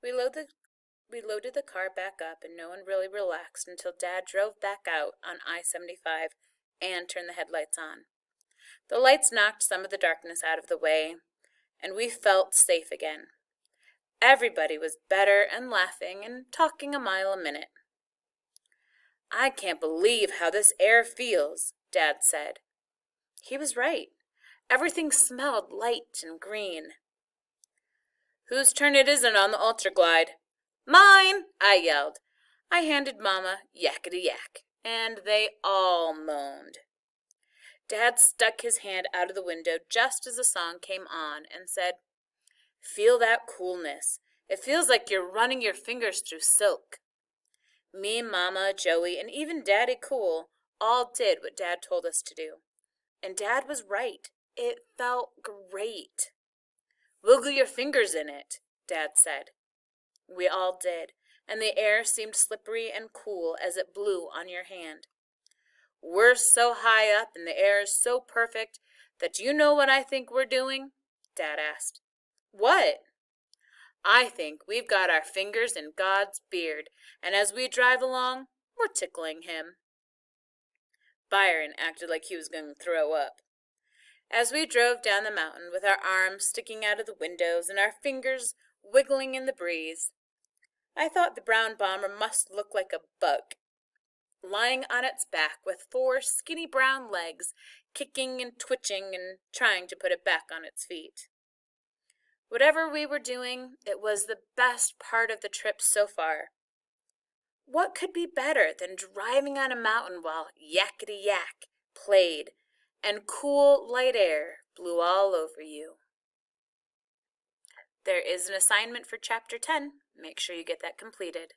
We loaded the car back up, and no one really relaxed until Dad drove back out on I-75 and turned the headlights on. The lights knocked some of the darkness out of the way, and we felt safe again. Everybody was better and laughing and talking a mile a minute. "I can't believe how this air feels," Dad said. He was right. Everything smelled light and green. "Whose turn it isn't on the Ultraglide?" "Mine!" I yelled. I handed Mama yakety-yak, and they all moaned. Dad stuck his hand out of the window just as the song came on and said, "Feel that coolness. It feels like you're running your fingers through silk." Me, Mama, Joey, and even Daddy Cool all did what Dad told us to do. And Dad was right. It felt great. "Wiggle your fingers in it," Dad said. We all did, and the air seemed slippery and cool as it blew on your hand. "We're so high up and the air is so perfect that you know what I think we're doing?" Dad asked. "What?" "I think we've got our fingers in God's beard, and as we drive along, we're tickling him." Byron acted like he was going to throw up. As we drove down the mountain with our arms sticking out of the windows and our fingers wiggling in the breeze, I thought the brown bomber must look like a bug, lying on its back with 4 skinny brown legs, kicking and twitching and trying to put it back on its feet. Whatever we were doing, it was the best part of the trip so far. What could be better than driving on a mountain while yakety-yak played and cool, light air blew all over you? There is an assignment for Chapter 10. Make sure you get that completed.